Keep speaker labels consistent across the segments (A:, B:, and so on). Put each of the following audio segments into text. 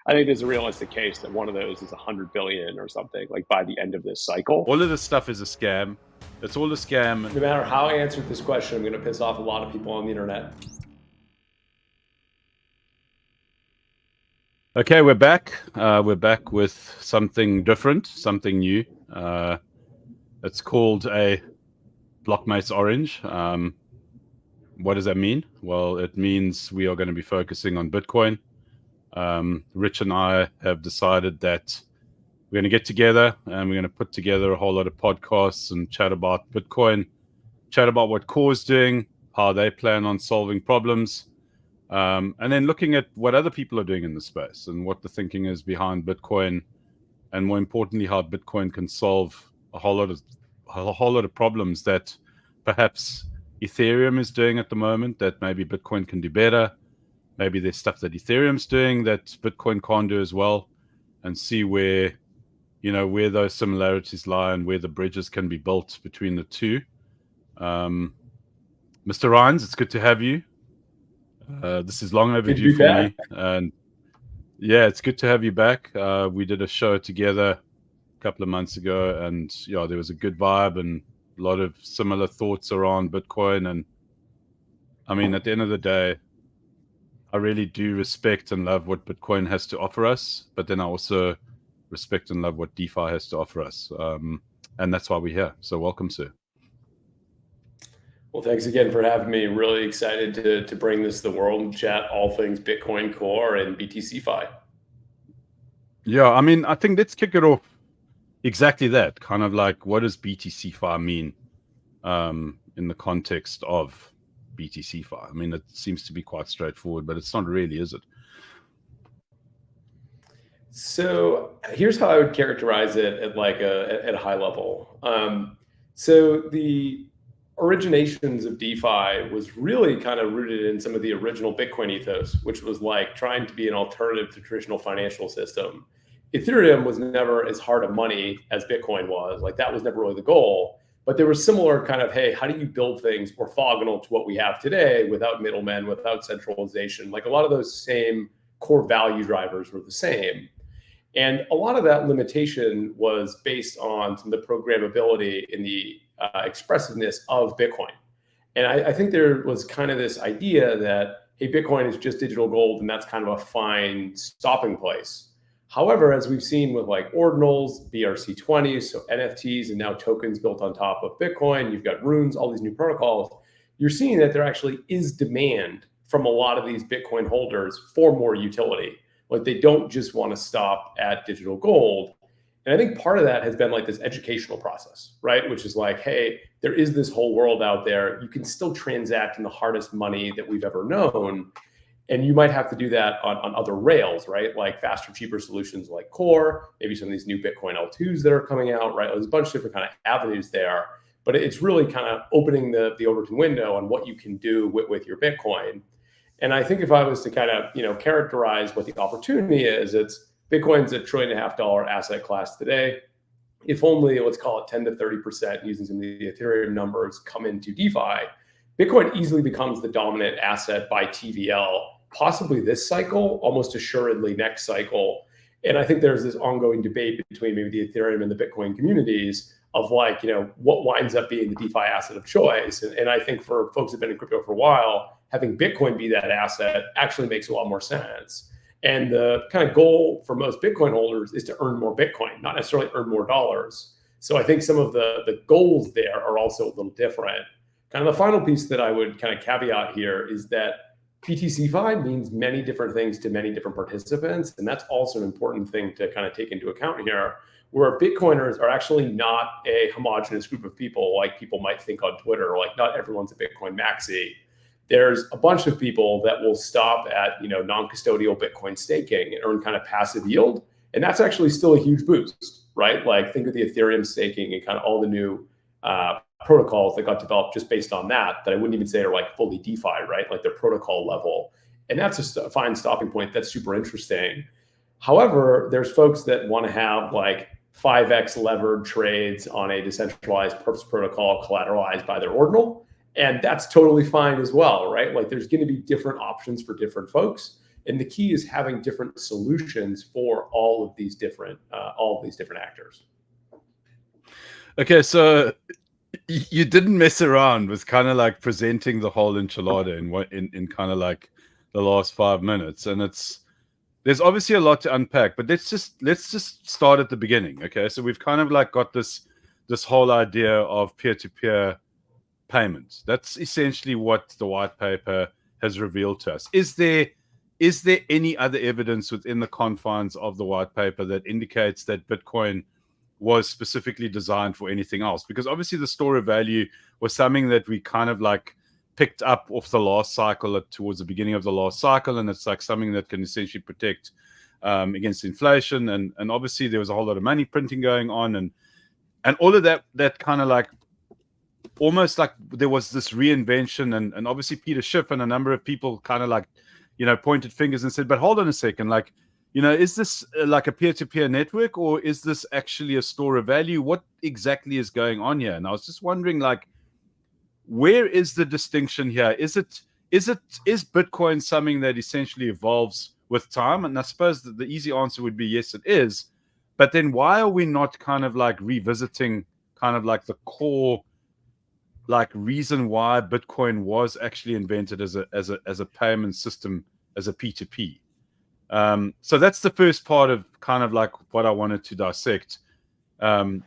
A: I think there's a realistic case that one of those is 100 billion or something, like by the end of this cycle.
B: All of this stuff is a scam. It's all a scam.
C: No matter how I answer this question, I'm going to piss off a lot of people on the internet.
B: Okay, we're back. We're back with something different, something new. It's called a blocmates orange. What does that mean? Well, it means we are going to be focusing on Bitcoin. Rich and I have decided that we're going to get together and we're going to put together a whole lot of podcasts and chat about Bitcoin, chat about what Core is doing, how they plan on solving problems, and then looking at what other people are doing in the space and what the thinking is behind Bitcoin, and more importantly, how Bitcoin can solve a whole lot of problems that perhaps Ethereum is doing at the moment that maybe Bitcoin can do better. Maybe there's stuff that Ethereum's doing that Bitcoin can't do as well, and see where those similarities lie and where the bridges can be built between the two. Mr. Rhines, it's good to have you. This is long overdue for me, and yeah, it's good to have you back. We did a show together a couple of months ago, and there was a good vibe and a lot of similar thoughts around Bitcoin. And I mean, at the end of the day, I really do respect and love what Bitcoin has to offer us, but then I also respect and love what DeFi has to offer us. And that's why we're here. So welcome, sir.
C: Well, thanks again for having me. Really excited to bring this to the world and chat all things Bitcoin Core and BTC Fi.
B: Yeah, I mean, I think let's kick it off exactly that. Kind of like, what does BTC Fi mean in the context of BTC Fi? I mean, it seems to be quite straightforward, but it's not really, is it?
C: So here's how I would characterize it at a high level. So the originations of DeFi was really kind of rooted in some of the original Bitcoin ethos, which was like trying to be an alternative to traditional financial system. Ethereum was never as hard of money as Bitcoin was. Like, that was never really the goal. But there was similar kind of, hey, how do you build things orthogonal to what we have today without middlemen, without centralization? Like, a lot of those same core value drivers were the same. And a lot of that limitation was based on some of the programmability and the expressiveness of Bitcoin. And I think there was kind of this idea that, hey, Bitcoin is just digital gold, and that's kind of a fine stopping place. However, as we've seen with like ordinals, BRC20s, so NFTs, and now tokens built on top of Bitcoin, you've got runes, all these new protocols, you're seeing that there actually is demand from a lot of these Bitcoin holders for more utility. Like, they don't just want to stop at digital gold. And I think part of that has been like this educational process, right? Which is like, hey, there is this whole world out there. You can still transact in the hardest money that we've ever known. And you might have to do that on other rails, right? Like faster, cheaper solutions like Core, maybe some of these new Bitcoin L2s that are coming out, right? There's a bunch of different kind of avenues there, but it's really kind of opening the Overton window on what you can do with your Bitcoin. And I think if I was to kind of, characterize what the opportunity is, it's Bitcoin's $1.5 trillion asset class today. If only, let's call it 10 to 30% using some of the Ethereum numbers come into DeFi, Bitcoin easily becomes the dominant asset by TVL, possibly this cycle, almost assuredly next cycle. And I think there's this ongoing debate between maybe the Ethereum and the Bitcoin communities of like, what winds up being the DeFi asset of choice. And I think for folks who've been in crypto for a while, having Bitcoin be that asset actually makes a lot more sense. And the kind of goal for most Bitcoin holders is to earn more Bitcoin, not necessarily earn more dollars. So I think some of the goals there are also a little different. Kind of the final piece that I would kind of caveat here is that BTC Fi means many different things to many different participants. And that's also an important thing to kind of take into account here, where Bitcoiners are actually not a homogenous group of people like people might think on Twitter. Like, not everyone's a Bitcoin maxi. There's a bunch of people that will stop at, non-custodial Bitcoin staking and earn kind of passive yield. And that's actually still a huge boost, right? Like, think of the Ethereum staking and kind of all the new protocols that got developed just based on that I wouldn't even say are like fully DeFi, right? Like, they're protocol level. And that's just a fine stopping point. That's super interesting. However, there's folks that want to have like 5x levered trades on a decentralized purpose protocol collateralized by their ordinal. And that's totally fine as well, right? Like, there's going to be different options for different folks. And the key is having different solutions for all of these different actors.
B: Okay, so you didn't mess around with kind of like presenting the whole enchilada in kind of like the last 5 minutes, and there's obviously a lot to unpack, but let's just start at the beginning. Okay, so we've kind of like got this whole idea of peer-to-peer payments. That's essentially what the white paper has revealed to us. Is there any other evidence within the confines of the white paper that indicates that Bitcoin was specifically designed for anything else? Because obviously the store of value was something that we kind of like picked up off the last cycle, towards the beginning of the last cycle, and it's like something that can essentially protect against inflation, and obviously there was a whole lot of money printing going on, and all of that kind of like almost like there was this reinvention, and obviously Peter Schiff and a number of people kind of like, you know, pointed fingers and said, but hold on a second, like, you know, is this like a peer-to-peer network, or is this actually a store of value? What exactly is going on here? And I was just wondering, like, where is the distinction here? Is Bitcoin something that essentially evolves with time? And I suppose the easy answer would be yes, it is. But then why are we not kind of like revisiting kind of like the core like reason why Bitcoin was actually invented as a payment system, as a P2P? So that's the first part of kind of like what I wanted to dissect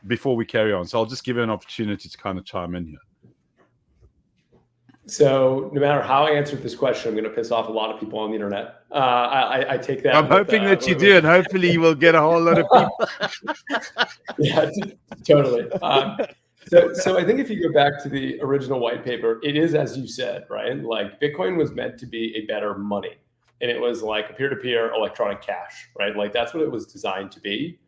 B: before we carry on. So I'll just give you an opportunity to kind of chime in here.
C: So no matter how I answer this question, I'm going to piss off a lot of people on the internet. I take that.
B: I'm hoping that you do, and hopefully you will get a whole lot of people.
C: Yeah, totally. So I think if you go back to the original white paper, it is, as you said, right? Like Bitcoin was meant to be a better money, and it was like a peer-to-peer electronic cash, right? Like that's what it was designed to be.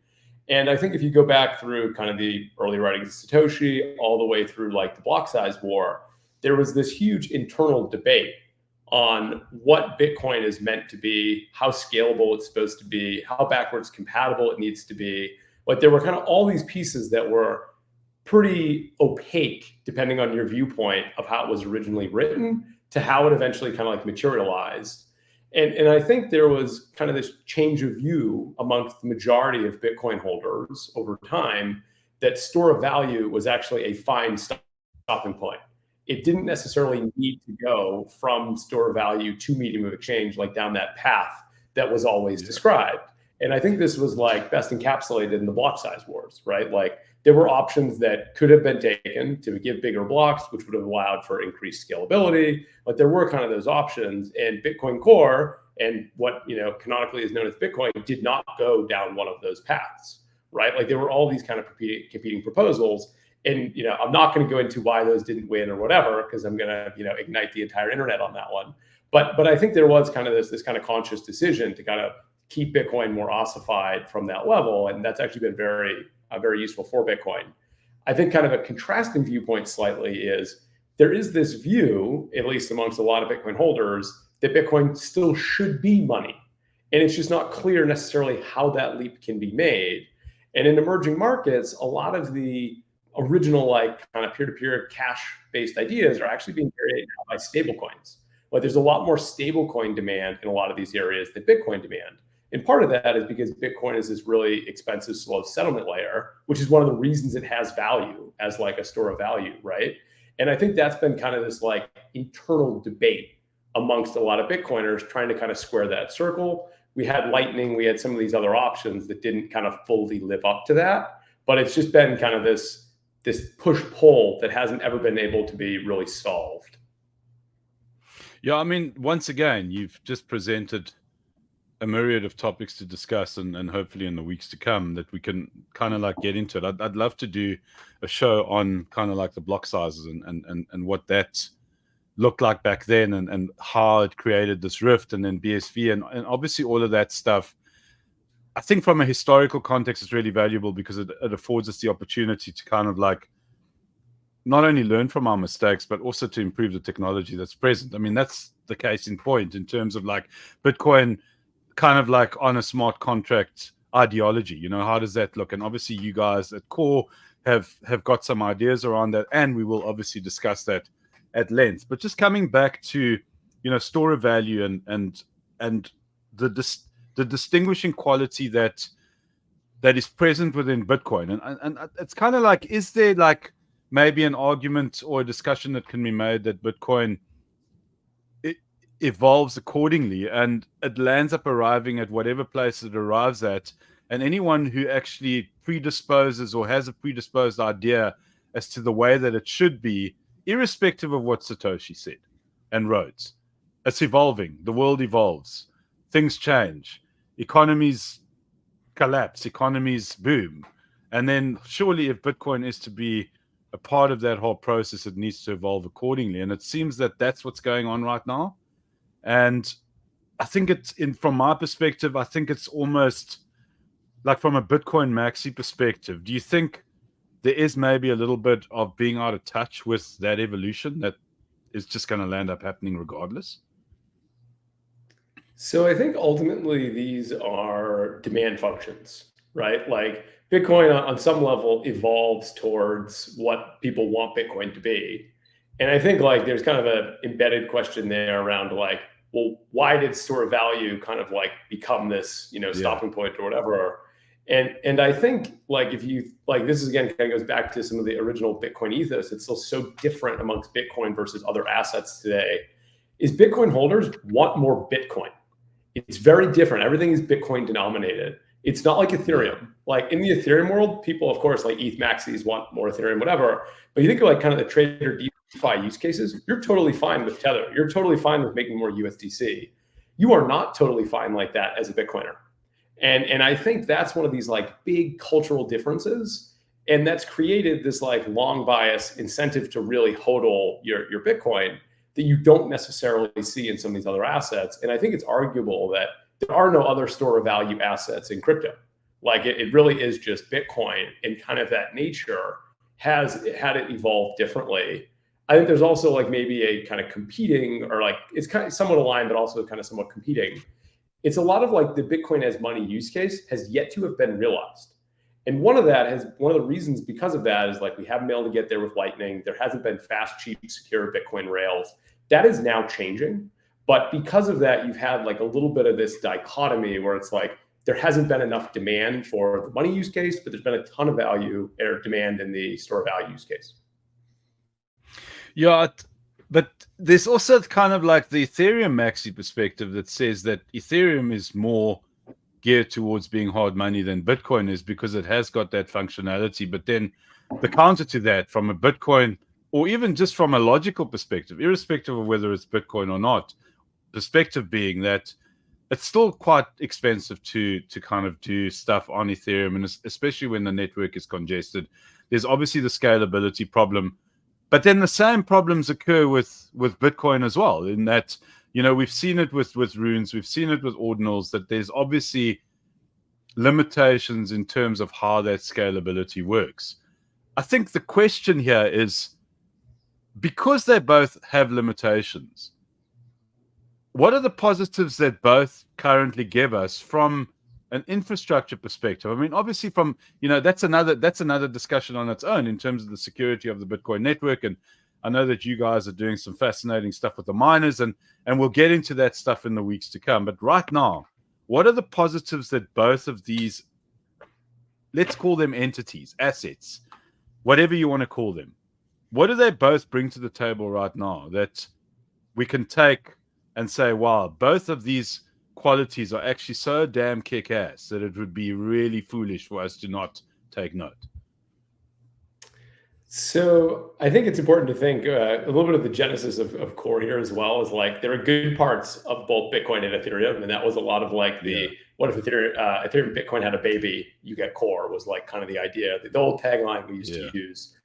C: And I think if you go back through kind of the early writings of Satoshi all the way through like the block size war, there was this huge internal debate on what Bitcoin is meant to be, how scalable it's supposed to be, how backwards compatible it needs to be. Like there were kind of all these pieces that were pretty opaque, depending on your viewpoint of how it was originally written to how it eventually kind of like materialized. And I think there was kind of this change of view amongst the majority of Bitcoin holders over time that store of value was actually a fine stopping point. It didn't necessarily need to go from store of value to medium of exchange, like down that path that was always described. And I think this was like best encapsulated in the block size wars, right? Like there were options that could have been taken to give bigger blocks, which would have allowed for increased scalability. But there were kind of those options, and Bitcoin Core and what, you know, canonically is known as Bitcoin did not go down one of those paths, right? Like there were all these kind of competing proposals. And, you know, I'm not going to go into why those didn't win or whatever, because I'm going to, you know, ignite the entire internet on that one. But I think there was kind of this kind of conscious decision to kind of keep Bitcoin more ossified from that level. And that's actually been very useful for Bitcoin. I think kind of a contrasting viewpoint slightly is there is this view, at least amongst a lot of Bitcoin holders, that Bitcoin still should be money. And it's just not clear necessarily how that leap can be made. And in emerging markets, a lot of the original like kind of peer-to-peer cash-based ideas are actually being carried out by stablecoins. But there's a lot more stablecoin demand in a lot of these areas than Bitcoin demand. And part of that is because Bitcoin is this really expensive, slow settlement layer, which is one of the reasons it has value as like a store of value, right? And I think that's been kind of this like internal debate amongst a lot of Bitcoiners trying to kind of square that circle. We had Lightning, we had some of these other options that didn't kind of fully live up to that. But it's just been kind of this push-pull that hasn't ever been able to be really solved.
B: Yeah, I mean, once again, you've just presented a myriad of topics to discuss, and hopefully in the weeks to come that we can kind of like get into it. I'd love to do a show on kind of like the block sizes and what that looked like back then, and how it created this rift, and then BSV and obviously all of that stuff. I think from a historical context, it's really valuable because it affords us the opportunity to kind of like not only learn from our mistakes, but also to improve the technology that's present. I mean, that's the case in point in terms of like Bitcoin kind of like on a smart contract ideology. You know, how does that look? And obviously you guys at Core have got some ideas around that, and we will obviously discuss that at length. But just coming back to, you know, store of value and the distinguishing quality that is present within Bitcoin. And it's kind of like, is there like maybe an argument or a discussion that can be made that Bitcoin evolves accordingly and it lands up arriving at whatever place it arrives at, and anyone who actually predisposes or has a predisposed idea as to the way that it should be, irrespective of what Satoshi said and wrote, it's evolving. The world evolves. Things change. Economies collapse. Economies boom. And then surely if Bitcoin is to be a part of that whole process, it needs to evolve accordingly. And it seems that that's what's going on right now. And I think from my perspective, I think it's almost like from a Bitcoin maxi perspective. Do you think there is maybe a little bit of being out of touch with that evolution that is just going to land up happening regardless?
C: So I think ultimately these are demand functions, right? Like Bitcoin on some level evolves towards what people want Bitcoin to be. And I think like there's kind of an embedded question there around like, well, why did store of value kind of like become this, stopping point or whatever? And I think like if you like this is again kind of goes back to some of the original Bitcoin ethos. It's still so different amongst Bitcoin versus other assets today. Is Bitcoin holders want more Bitcoin? It's very different. Everything is Bitcoin denominated. It's not like Ethereum. Like in the Ethereum world, people of course like ETH maxis want more Ethereum, whatever. But you think of like kind of the trader DeFi use cases, you're totally fine with Tether. You're totally fine with making more USDC. You are not totally fine like that as a Bitcoiner. And I think that's one of these like big cultural differences. And that's created this like long bias incentive to really hodl your Bitcoin that you don't necessarily see in some of these other assets. And I think it's arguable that there are no other store of value assets in crypto. Like it really is just Bitcoin, and kind of that nature has had it evolve differently. I think there's also like maybe a kind of competing, or like it's kind of somewhat aligned, but also kind of somewhat competing. It's a lot of like the Bitcoin as money use case has yet to have been realized. And one of the reasons because of that is like we haven't been able to get there with Lightning. There hasn't been fast, cheap, secure Bitcoin rails. That is now changing. But because of that, you've had like a little bit of this dichotomy where it's like there hasn't been enough demand for the money use case, but there's been a ton of value or demand in the store of value use case.
B: Yeah, but there's also kind of like the Ethereum maxi perspective that says that Ethereum is more geared towards being hard money than Bitcoin is because it has got that functionality. But then the counter to that from a Bitcoin, or even just from a logical perspective, irrespective of whether it's Bitcoin or not, perspective being that it's still quite expensive to kind of do stuff on Ethereum, and especially when the network is congested. There's obviously the scalability problem, but then the same problems occur with Bitcoin as well, in that, we've seen it with runes, we've seen it with ordinals, that there's obviously limitations in terms of how that scalability works. I think the question here is, because they both have limitations, what are the positives that both currently give us from an infrastructure perspective? I mean, obviously from, that's another discussion on its own in terms of the security of the Bitcoin network. And I know that you guys are doing some fascinating stuff with the miners, and we'll get into that stuff in the weeks to come. But right now, what are the positives that both of these, let's call them entities, assets, whatever you want to call them, what do they both bring to the table right now that we can take and say, wow, both of these qualities are actually so damn kick-ass that it would be really foolish for us to not take note?
C: So I think it's important to think a little bit of the genesis of core here as well, is like there are good parts of both Bitcoin and Ethereum. And that was a lot of like what if Ethereum Bitcoin had a baby, you get core, was like kind of the idea, the old tagline we used to use.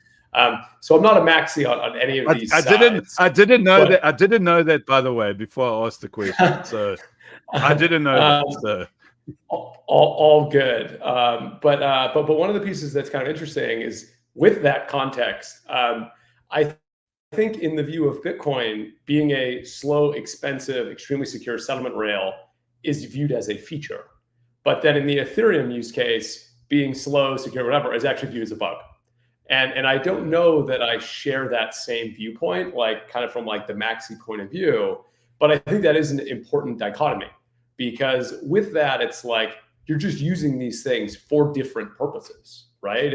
C: So I'm not a maxi on any of these sides.
B: I didn't know that, by the way, before I asked the question. So I didn't know that. So.
C: All good. But one of the pieces that's kind of interesting is with that context, I think in the view of Bitcoin, being a slow, expensive, extremely secure settlement rail is viewed as a feature. But then in the Ethereum use case, being slow, secure, whatever, is actually viewed as a bug. And I don't know that I share that same viewpoint, like kind of from like the maxi point of view, but I think that is an important dichotomy, because with that, it's like you're just using these things for different purposes, right?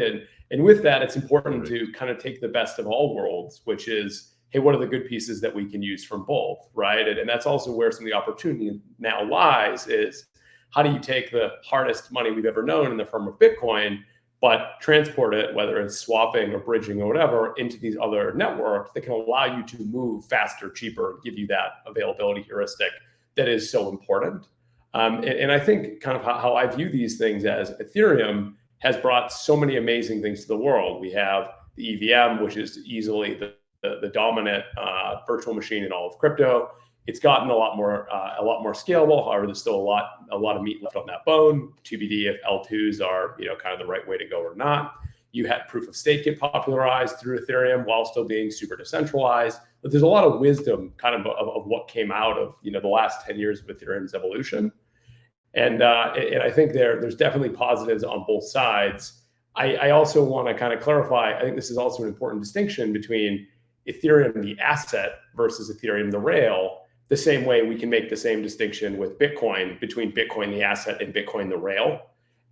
C: And with that, it's important to kind of take the best of all worlds, which is, hey, what are the good pieces that we can use from both, right? And that's also where some of the opportunity now lies, is how do you take the hardest money we've ever known in the form of Bitcoin, but transport it, whether it's swapping or bridging or whatever, into these other networks that can allow you to move faster, cheaper, give you that availability heuristic that is so important. And I think kind of how I view these things as Ethereum has brought so many amazing things to the world. We have the EVM, which is easily the dominant virtual machine in all of crypto. It's gotten a lot more scalable. However, there's still a lot of meat left on that bone. TBD if L2s are kind of the right way to go or not. You had proof of stake get popularized through Ethereum while still being super decentralized. But there's a lot of wisdom kind of what came out of the last 10 years of Ethereum's evolution. And I think there's definitely positives on both sides. I also want to kind of clarify, I think this is also an important distinction between Ethereum, the asset, versus Ethereum, the rail, the same way we can make the same distinction with Bitcoin between Bitcoin, the asset, and Bitcoin, the rail.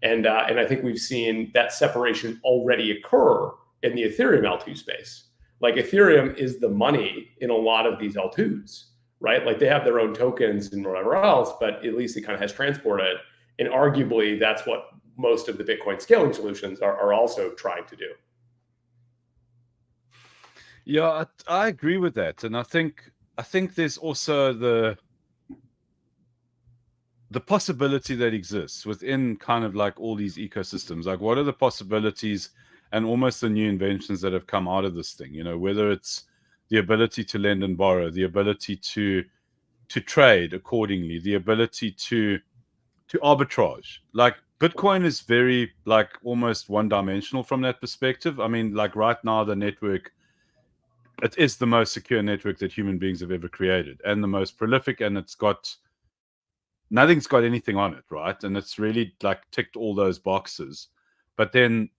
C: And I think we've seen that separation already occur in the Ethereum L2 space. Like Ethereum is the money in a lot of these L2s, right? Like they have their own tokens and whatever else, but at least it kind of has transported. And arguably, that's what most of the Bitcoin scaling solutions are also trying to do.
B: Yeah, I agree with that. And I think there's also the possibility that exists within kind of like all these ecosystems. Like, what are the possibilities and almost the new inventions that have come out of this thing? Whether it's the ability to lend and borrow, the ability to trade accordingly, the ability to arbitrage. Like Bitcoin is very like almost one-dimensional from that perspective. I mean, like right now, the network, it is the most secure network that human beings have ever created, and the most prolific, and nothing's got anything on it, right? And it's really like ticked all those boxes. But then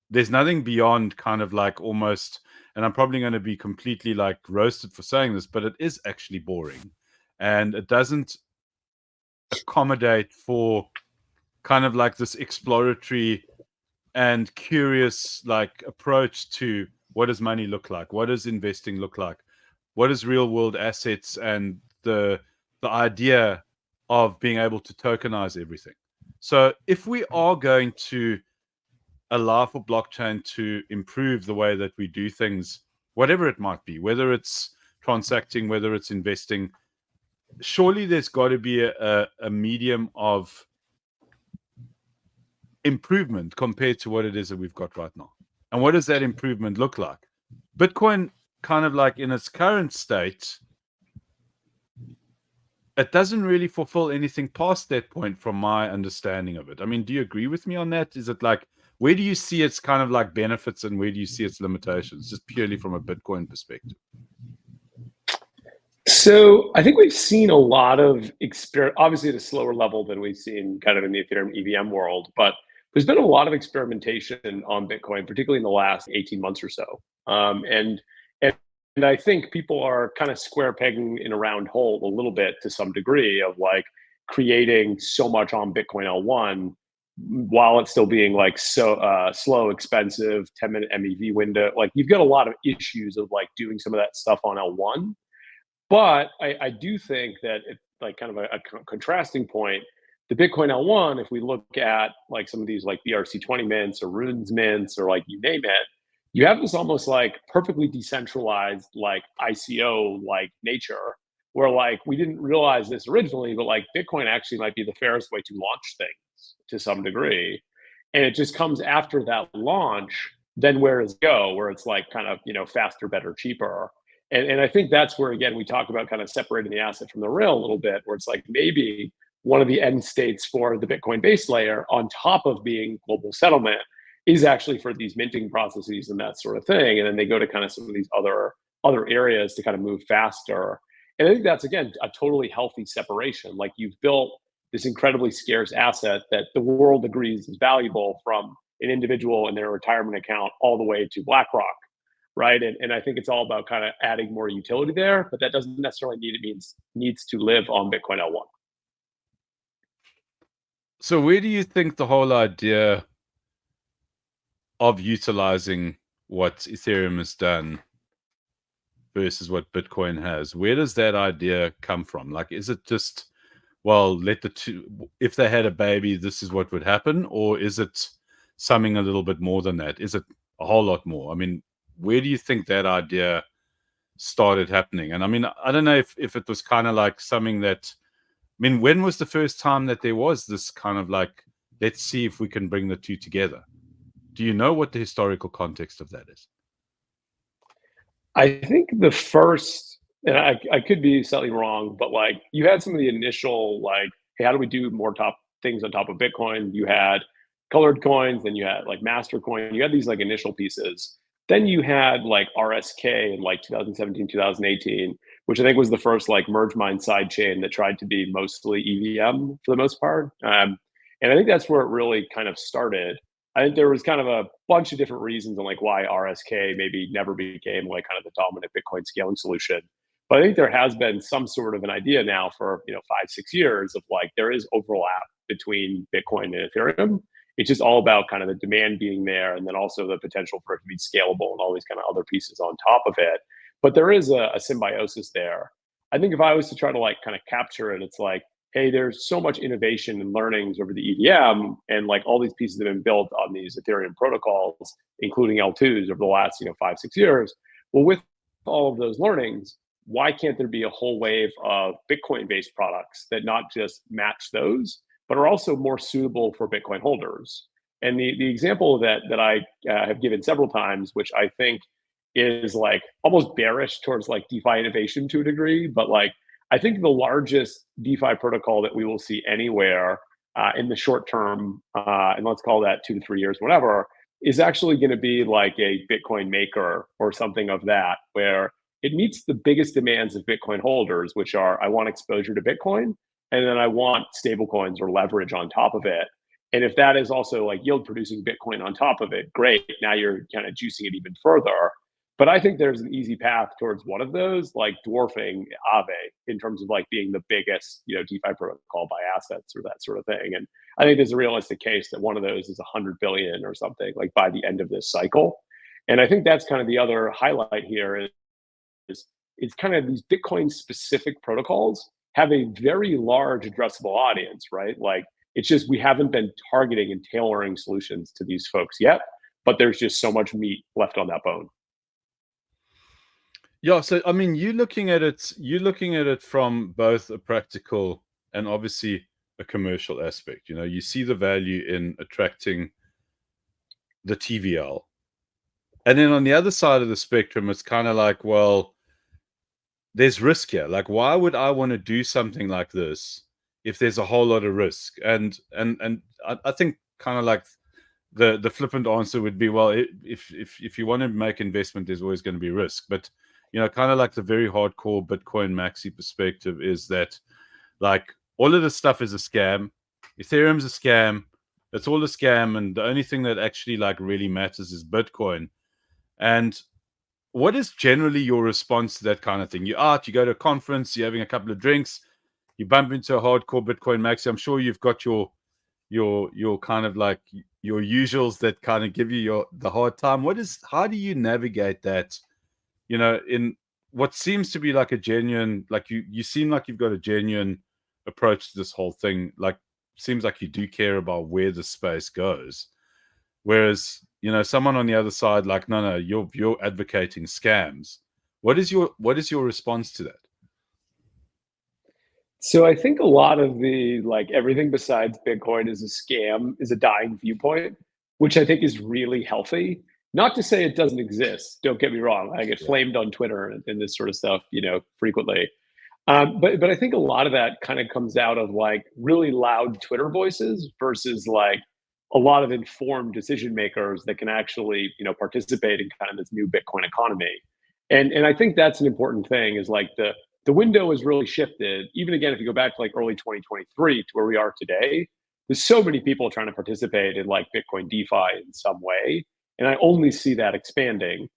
B: there's nothing beyond kind of like almost, and I'm probably going to be completely like roasted for saying this, but it is actually boring. And it doesn't accommodate for kind of like this exploratory and curious like approach to what does money look like? What does investing look like? What is real world assets, and the idea of being able to tokenize everything. So if we are going to allow for blockchain to improve the way that we do things, whatever it might be, whether it's transacting, whether it's investing, surely there's got to be a medium of improvement compared to what it is that we've got right now. And what does that improvement look like? Bitcoin, kind of like in its current state, it doesn't really fulfill anything past that point from my understanding of it. I mean, do you agree with me on that? Is it like, where do you see its kind of like benefits and where do you see its limitations, just purely from a Bitcoin perspective?
A: So I think we've seen a lot of obviously at a slower level than we've seen kind of in the Ethereum EVM world, but there's been a lot of experimentation on Bitcoin, particularly in the last 18 months or so. And I think people are kind of square pegging in a round hole a little bit to some degree of like creating so much on Bitcoin L1 while it's still being like so slow, expensive, 10-minute MEV window. Like you've got a lot of issues of like doing some of that stuff on L1. But I do think that it's like kind of a contrasting point. The Bitcoin L1, if we look at like some of these like BRC20 mints or Runes mints or like you name it, you have this almost like perfectly decentralized like ICO like nature where like we didn't realize this originally, but like Bitcoin actually might be the fairest way to launch things to some degree. And it just comes after that launch, then where does it go? Where it's like kind of, faster, better, cheaper. And I think that's where, again, we talk about kind of separating the asset from the rail a little bit, where it's like maybe one of the end states for the Bitcoin base layer on top of being global settlement is actually for these minting processes and that sort of thing. And then they go to kind of some of these other areas to kind of move faster. And I think that's, again, a totally healthy separation. Like you've built this incredibly scarce asset that the world agrees is valuable, from an individual in their retirement account all the way to BlackRock. Right. And I think it's all about kind of adding more utility there, but that doesn't necessarily needs to live on Bitcoin L1.
B: So where do you think the whole idea of utilizing what Ethereum has done versus what Bitcoin has, where does that idea come from? Like, is it just, well, let the two, if they had a baby, this is what would happen? Or is it something a little bit more than that? Is it a whole lot more? I mean, where do you think that idea started happening? And I mean, I don't know if it was kind of like something that, I mean, when was the first time that there was this kind of like, let's see if we can bring the two together? Do you know what the historical context of that is?
A: I think the first, and I could be slightly wrong, but like you had some of the initial like, hey, how do we do more top things on top of Bitcoin? You had colored coins, then you had like master coin. You had these like initial pieces. Then you had like RSK in like 2017, 2018, which I think was the first like merge mine side chain that tried to be mostly EVM for the most part. And I think that's where it really kind of started. I think there was kind of a bunch of different reasons on like why RSK maybe never became like kind of the dominant Bitcoin scaling solution. But I think there has been some sort of an idea now for 5, 6 years of like there is overlap between Bitcoin and Ethereum. It's just all about kind of the demand being there, and then also the potential for it to be scalable and all these kind of other pieces on top of it. But there is a symbiosis there. I think if I was to try to like kind of capture it, it's like, hey, there's so much innovation and learnings over the EVM, and like all these pieces have been built on these Ethereum protocols, including L2s over the last 5, 6 years. Well, with all of those learnings, why can't there be a whole wave of Bitcoin-based products that not just match those, but are also more suitable for Bitcoin holders? And the example that I have given several times, which I think is like almost bearish towards like DeFi innovation to a degree, but like I think the largest DeFi protocol that we will see anywhere in the short term, and let's call that 2 to 3 years, whatever, is actually going to be like a Bitcoin maker or something of that, where it meets the biggest demands of Bitcoin holders, which are I want exposure to Bitcoin, and then I want stablecoins or leverage on top of it. And if that is also like yield producing Bitcoin on top of it, great. Now you're kind of juicing it even further. But I think there's an easy path towards one of those, like dwarfing Aave in terms of like being the biggest, DeFi protocol by assets or that sort of thing. And I think there's a realistic case that one of those is 100 billion or something like by the end of this cycle. And I think that's kind of the other highlight here is it's kind of these Bitcoin specific protocols have a very large addressable audience, right? Like it's just we haven't been targeting and tailoring solutions to these folks yet, but there's just so much meat left on that bone.
B: Yeah, so I mean, you're looking at it from both a practical and obviously a commercial aspect. You see the value in attracting the TVL. And then on the other side of the spectrum, it's kind of like, well, there's risk here. Like, why would I want to do something like this if there's a whole lot of risk? And I think kind of like the flippant answer would be, well, if you want to make investment, there's always going to be risk. But kind of like the very hardcore Bitcoin maxi perspective is that like all of this stuff is a scam. Ethereum's a scam. It's all a scam, and the only thing that actually like really matters is Bitcoin. And what is generally your response to that kind of thing? You're out, you go to a conference, you're having a couple of drinks, you bump into a hardcore Bitcoin maxi. I'm sure you've got your kind of like your usuals that kind of give you the hard time. How do you navigate that? In what seems to be like a genuine, like you seem like you've got a genuine approach to this whole thing. Like seems like you do care about where the space goes. Whereas, someone on the other side, like, no, you're advocating scams. What is your response to that?
A: So I think a lot of the like everything besides Bitcoin is a scam is a dying viewpoint, which I think is really healthy. Not to say it doesn't exist. Don't get me wrong. I get
B: Yeah.
A: flamed on Twitter and this sort of stuff, frequently. But I think a lot of that kind of comes out of like really loud Twitter voices versus like a lot of informed decision makers that can actually participate in kind of this new Bitcoin economy. And I think that's an important thing is like the window has really shifted. Even again, if you go back to like early 2023 to where we are today, there's so many people trying to participate in like Bitcoin DeFi in some way, and I only see that expanding.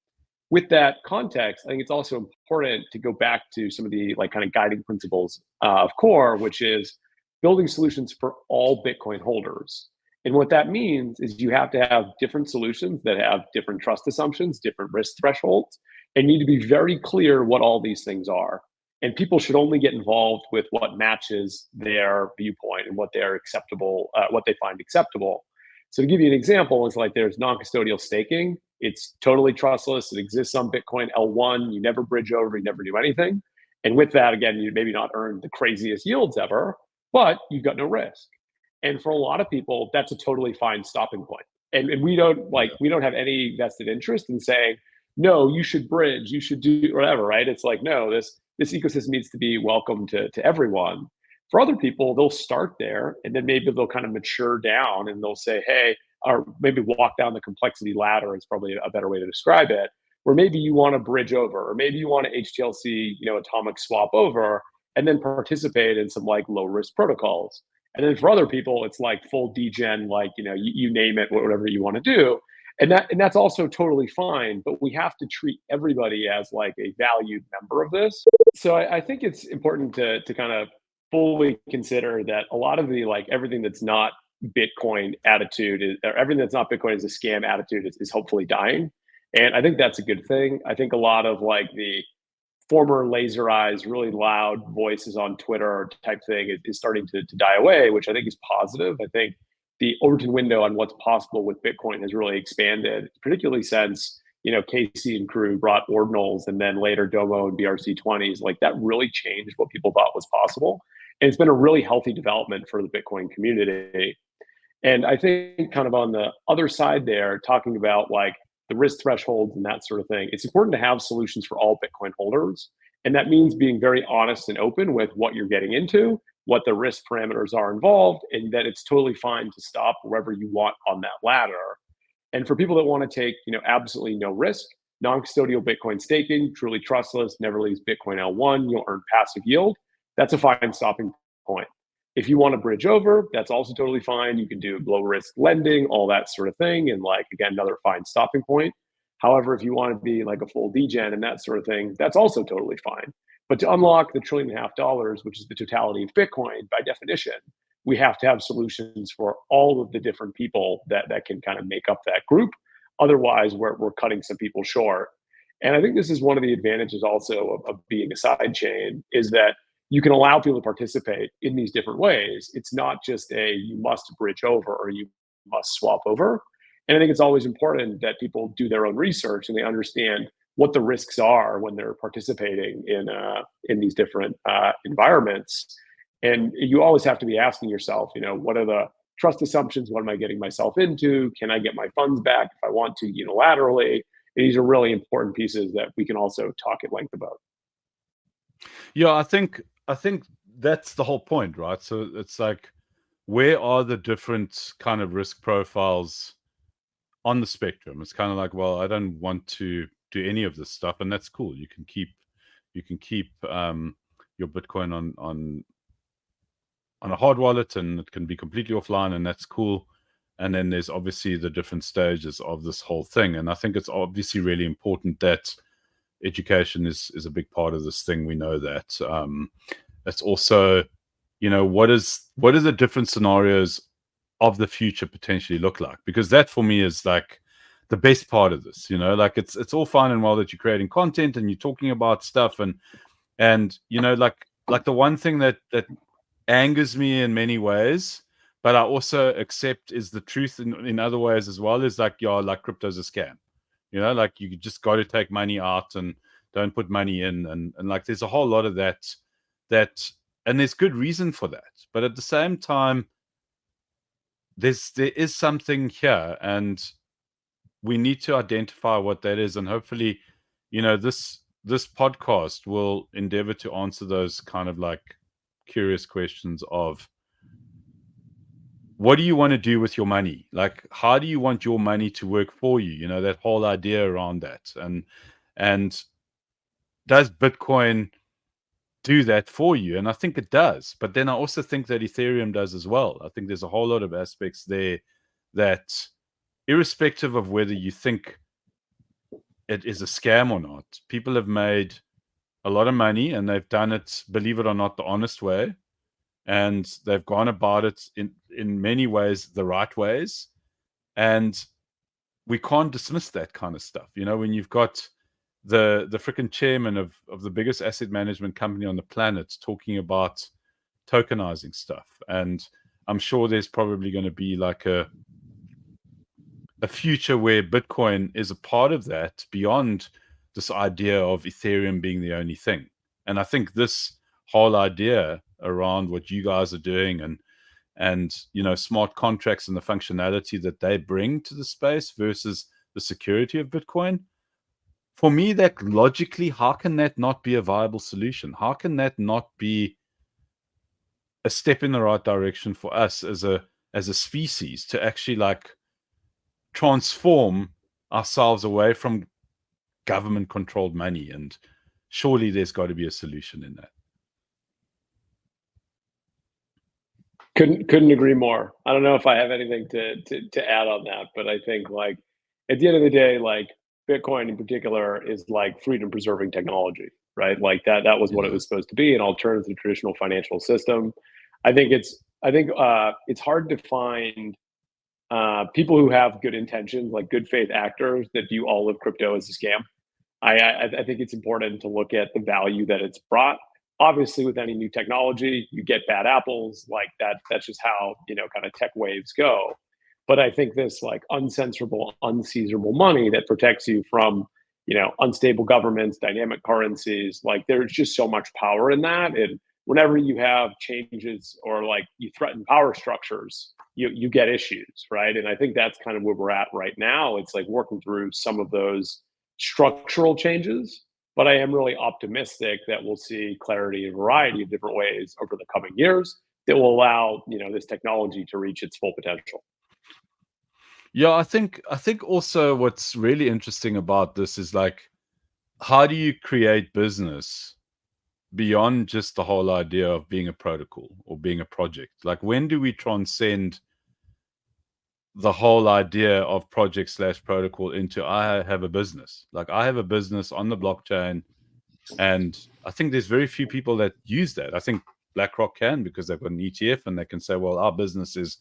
A: With that context, I think it's also important to go back to some of the like kind of guiding principles of core, which is building solutions for all Bitcoin holders. And what that means is you have to have different solutions that have different trust assumptions, different risk thresholds, and need to be very clear what all these things are. And people should only get involved with what matches their viewpoint and what they're acceptable, what they find acceptable. So to give you an example, it's like there's non-custodial staking. It's totally trustless. It exists on Bitcoin L1. You never bridge over. You never do anything. And with that, again, you maybe not earn the craziest yields ever, but you've got no risk. And for a lot of people, that's a totally fine stopping point. And we don't have any vested interest in saying, no, you should bridge, you should do whatever, right? It's like, no, this ecosystem needs to be welcome to everyone. For other people, they'll start there and then maybe they'll kind of mature down and they'll say, hey, or maybe walk down the complexity ladder is probably a better way to describe it, where maybe you want to bridge over, or maybe you want to HTLC, atomic swap over, and then participate in some like low risk protocols. And then for other people, it's like full degen, like, you name it, whatever you want to do. And that's also totally fine, but we have to treat everybody as like a valued member of this. So I think it's important to kind of fully consider that a lot of the like everything that's not Bitcoin attitude or everything that's not Bitcoin is a scam attitude is hopefully dying. And I think that's a good thing. I think a lot of like the former laser eyes, really loud voices on Twitter type thing is starting to die away, which I think is positive. I think the Overton window on what's possible with Bitcoin has really expanded, particularly since Casey and crew brought ordinals and then later Domo and BRC20s. Like that really changed what people thought was possible, and it's been a really healthy development for the Bitcoin community. And I think kind of on the other side there, talking about like the risk thresholds and that sort of thing, it's important to have solutions for all Bitcoin holders. And that means being very honest and open with what you're getting into, what the risk parameters are involved, and that it's totally fine to stop wherever you want on that ladder. And for people that want to take, absolutely no risk, non-custodial Bitcoin staking, truly trustless, never leaves Bitcoin L1, you'll earn passive yield. That's a fine stopping point. If you want to bridge over, that's also totally fine. You can do low risk lending, all that sort of thing. And like, again, another fine stopping point. However, if you want to be like a full degen and that sort of thing, that's also totally fine. But to unlock the $1.5 trillion, which is the totality of Bitcoin, by definition, we have to have solutions for all of the different people that can kind of make up that group. Otherwise, we're cutting some people short. And I think this is one of the advantages also of being a side chain, is that you can allow people to participate in these different ways. It's not just you must bridge over or you must swap over. And I think it's always important that people do their own research and they understand what the risks are when they're participating in these different environments. And you always have to be asking yourself, what are the trust assumptions? What am I getting myself into? Can I get my funds back if I want to unilaterally? And these are really important pieces that we can also talk at length about.
B: Yeah, I think that's the whole point, right? So it's like, where are the different kind of risk profiles on the spectrum? It's kind of like, well, I don't want to do any of this stuff, and that's cool. You can keep your Bitcoin on a hard wallet, and it can be completely offline, and that's cool. And then there's obviously the different stages of this whole thing, and I think it's obviously really important that education is a big part of this thing. We know that. It's also, what is the different scenarios of the future potentially look like? Because that for me is like the best part of this. Like it's all fine and well that you're creating content and you're talking about stuff, and like the one thing that angers me in many ways, but I also accept is the truth in other ways as well, is like, like crypto's a scam. Like you just got to take money out and don't put money in, and like there's a whole lot of that, and there's good reason for that. But at the same time, there is something here, and we need to identify what that is. And hopefully, this podcast will endeavor to answer those kind of like curious questions of, what do you want to do with your money? Like, how do you want your money to work for you? That whole idea around that. And does Bitcoin do that for you? And I think it does. But then I also think that Ethereum does as well. I think there's a whole lot of aspects there that, irrespective of whether you think it is a scam or not, people have made a lot of money, and they've done it, believe it or not, the honest way. and they've gone about it in many ways the right ways, and we can't dismiss that kind of stuff. You know, when you've got the freaking chairman of the biggest asset management company on the planet talking about tokenizing stuff, and I'm sure there's probably going to be like a future where Bitcoin is a part of that, beyond this idea of Ethereum being the only thing. And I think this whole idea around what you guys are doing, and you know, smart contracts and the functionality that they bring to the space versus the security of Bitcoin, for me, that logically, how can that not be a viable solution? How can that not be a step in the right direction for us as a species to actually like transform ourselves away from government controlled money? And surely there's got to be a solution in that.
A: Couldn't agree more. I don't know if I have anything to add on that, but I think like at the end of the day, like Bitcoin in particular is like freedom preserving technology, right? Like that was what it was supposed to be, an alternative to the traditional financial system. I think it's hard to find people who have good intentions, like good faith actors that view all of crypto as a scam. I think it's important to look at the value that it's brought. Obviously, with any new technology, you get bad apples. Like that's just how, you know, kind of tech waves go. But I think this like uncensorable, unseizable money that protects you from, you know, unstable governments, dynamic currencies, like there's just so much power in that. And whenever you have changes or like you threaten power structures, you get issues, right? And I think that's kind of where we're at right now. It's like working through some of those structural changes, but I am really optimistic that we'll see clarity in a variety of different ways over the coming years that will allow, you know, this technology to reach its full potential.
B: Yeah, I think also what's really interesting about this is like, how do you create business beyond just the whole idea of being a protocol or being a project? Like, when do we transcend the whole idea of project/protocol into I have a business? Like, I have a business on the blockchain, and I think there's very few people that use that. I think BlackRock can, because they've got an ETF and they can say, well, our business is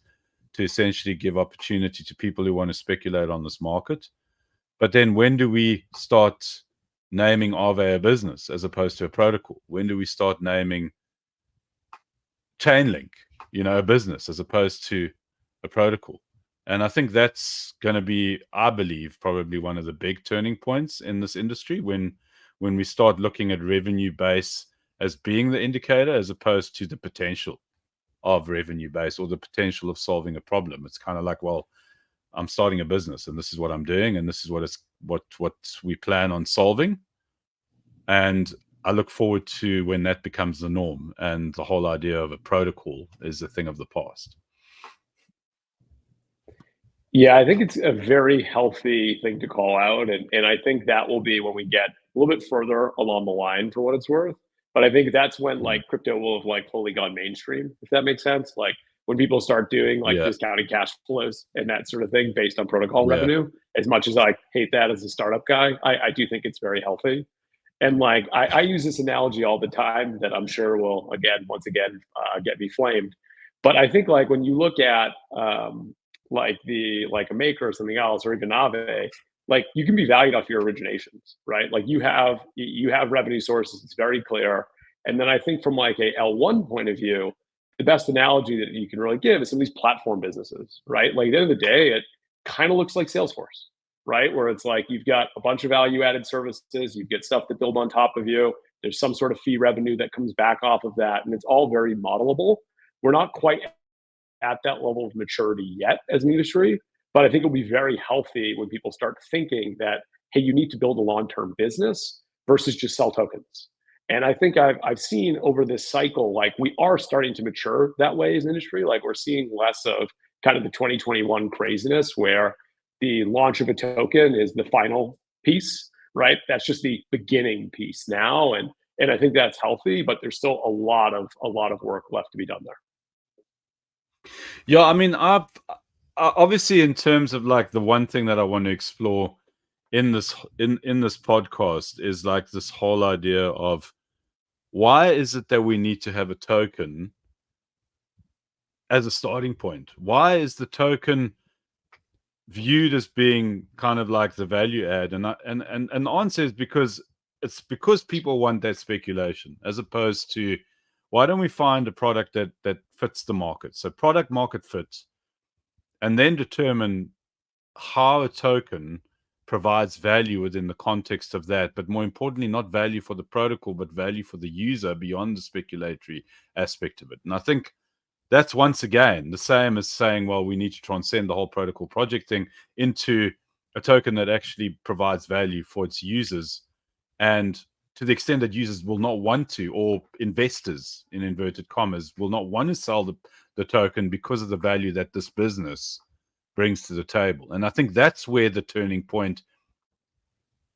B: to essentially give opportunity to people who want to speculate on this market. But then when do we start naming Aave a business as opposed to a protocol? When do we start naming Chainlink, you know, a business as opposed to a protocol? And I think that's going to be, I believe, probably one of the big turning points in this industry, when we start looking at revenue base as being the indicator as opposed to the potential of revenue base or the potential of solving a problem. It's kind of like, well, I'm starting a business and this is what I'm doing and this is what we plan on solving. And I look forward to when that becomes the norm and the whole idea of a protocol is a thing of the past.
A: Yeah, I think it's a very healthy thing to call out. And I think that will be when we get a little bit further along the line, for what it's worth. But I think that's when like crypto will have like fully gone mainstream, if that makes sense. Like when people start doing like discounted cash flows and that sort of thing based on protocol revenue, as much as I hate that as a startup guy, I do think it's very healthy. And like I use this analogy all the time that I'm sure will once again get me flamed. But I think like when you look at like a Maker or something else, or even Aave, like you can be valued off your originations, right? Like you have revenue sources, it's very clear. And then I think from like a L1 point of view, the best analogy that you can really give is some of these platform businesses, right? Like at the end of the day, it kind of looks like Salesforce, right? Where it's like you've got a bunch of value added services, you get stuff that build on top of you. There's some sort of fee revenue that comes back off of that, and it's all very modelable. We're not quite at that level of maturity yet as an industry, but I think it'll be very healthy when people start thinking that, hey, you need to build a long-term business versus just sell tokens. And I think I've seen over this cycle, like we are starting to mature that way as an industry. Like we're seeing less of kind of the 2021 craziness where the launch of a token is the final piece, right? That's just the beginning piece now. And I think that's healthy, but there's still a lot of work left to be done there.
B: Yeah, I mean, I've obviously, in terms of like the one thing that I want to explore in this podcast is like this whole idea of why is it that we need to have a token as a starting point? Why is the token viewed as being kind of like the value add? And the answer is because people want that speculation, as opposed to, why don't we find a product that fits the market? So product market fits, and then determine how a token provides value within the context of that, but more importantly, not value for the protocol, but value for the user beyond the speculatory aspect of it. And I think that's, once again, the same as saying, well, we need to transcend the whole protocol project thing into a token that actually provides value for its users. And to the extent that users will not want to, or investors, in inverted commas, will not want to sell the token because of the value that this business brings to the table. And I think that's where the turning point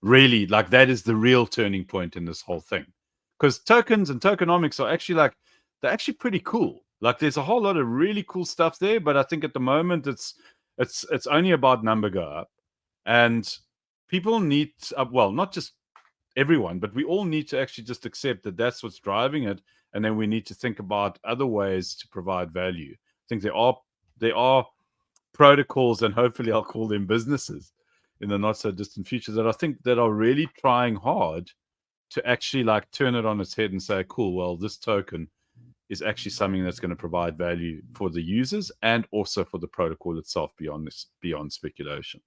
B: really, like, that is the real turning point in this whole thing. Because tokens and tokenomics are actually, like, they're actually pretty cool. Like, there's a whole lot of really cool stuff there, but I think at the moment it's only about number go up. And people need, well, not just everyone, but we all need to actually just accept that that's what's driving it. And then we need to think about other ways to provide value. I think there are protocols, and hopefully I'll call them businesses in the not so distant future, that I think that are really trying hard to actually, like, turn it on its head and say, cool, well, this token is actually something that's going to provide value for the users and also for the protocol itself beyond speculation.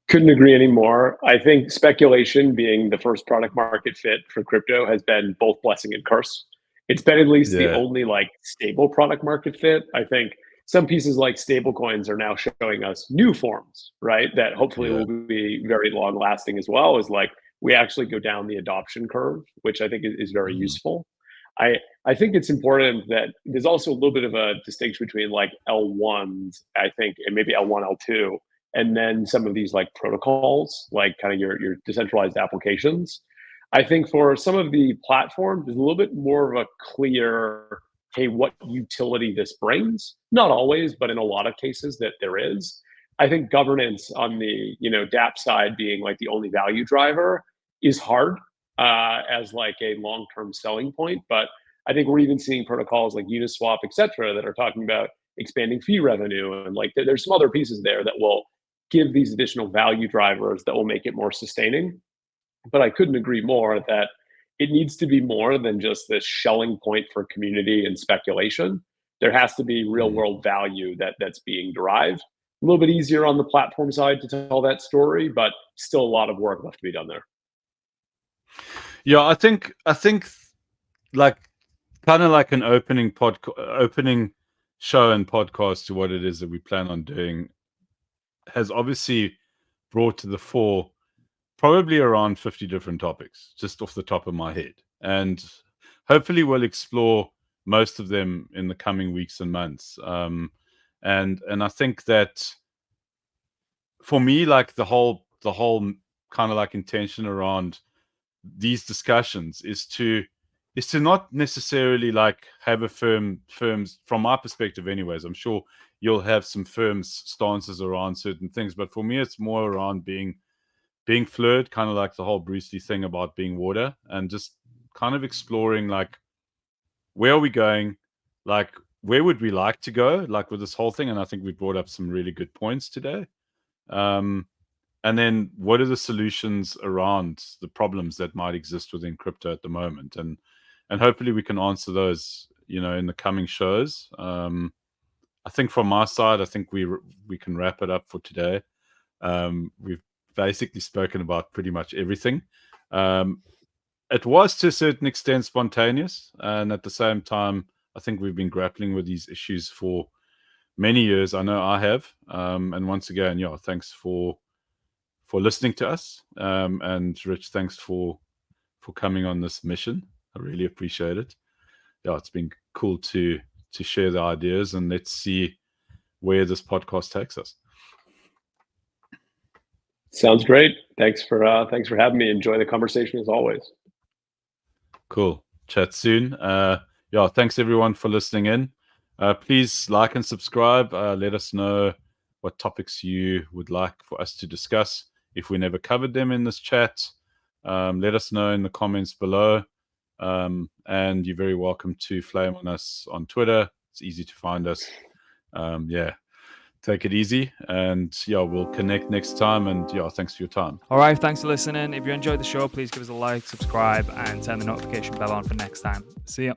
A: Couldn't agree anymore. I think speculation being the first product market fit for crypto has been both blessing and curse. It's been at least the only, like, stable product market fit. I think some pieces like stable coins are now showing us new forms, right? That hopefully will be very long lasting as well, as, like, we actually go down the adoption curve, which I think is very useful. I think it's important that there's also a little bit of a distinction between, like, L1s, I think, and maybe L1, L2, and then some of these, like, protocols, like kind of your decentralized applications. I think for some of the platforms, there's a little bit more of a clear, hey, what utility this brings. Not always, but in a lot of cases that there is. I think governance on the dApp side being, like, the only value driver is hard as, like, a long-term selling point. But I think we're even seeing protocols like Uniswap, et cetera, that are talking about expanding fee revenue. And, like, there's some other pieces there that will give these additional value drivers that will make it more sustaining. But I couldn't agree more that it needs to be more than just this shelling point for community and speculation. There has to be real world value that's being derived. A little bit easier on the platform side to tell that story, but still a lot of work left to be done there.
B: Yeah, I think like, kind of like an opening show and podcast to what it is that we plan on doing has obviously brought to the fore probably around 50 different topics, just off the top of my head. And hopefully we'll explore most of them in the coming weeks and months. And I think that for me, like, the whole kind of, like, intention around these discussions is to not necessarily, like, have a firms from my perspective anyways. I'm sure you'll have some firms stances around certain things, but for me it's more around being fluid, kind of like the whole Bruce Lee thing about being water, and just kind of exploring, like, where are we going, like, where would we like to go, like, with this whole thing. And I think we brought up some really good points today. And then what are the solutions around the problems that might exist within crypto at the moment, and hopefully we can answer those in the coming shows. I think from my side, I think we can wrap it up for today. We've basically spoken about pretty much everything. It was to a certain extent spontaneous, and at the same time, I think we've been grappling with these issues for many years. I know I have. And once again, thanks for listening to us. And Rich, thanks for coming on this mission. I really appreciate it. Yeah, it's been cool to share the ideas, and let's see where this podcast takes us.
A: Sounds great. Thanks for having me. Enjoy the conversation as always.
B: Cool. Chat soon. Thanks everyone for listening in. Please like and subscribe. Let us know what topics you would like for us to discuss. If we never covered them in this chat, let us know in the comments below. And you're very welcome to flame on us on Twitter. It's easy to find us. Yeah, take it easy, and yeah, we'll connect next time. And yeah, thanks for your time.
D: All right, thanks for listening. If you enjoyed the show, please give us a like, subscribe, and turn the notification bell on for next time. See ya.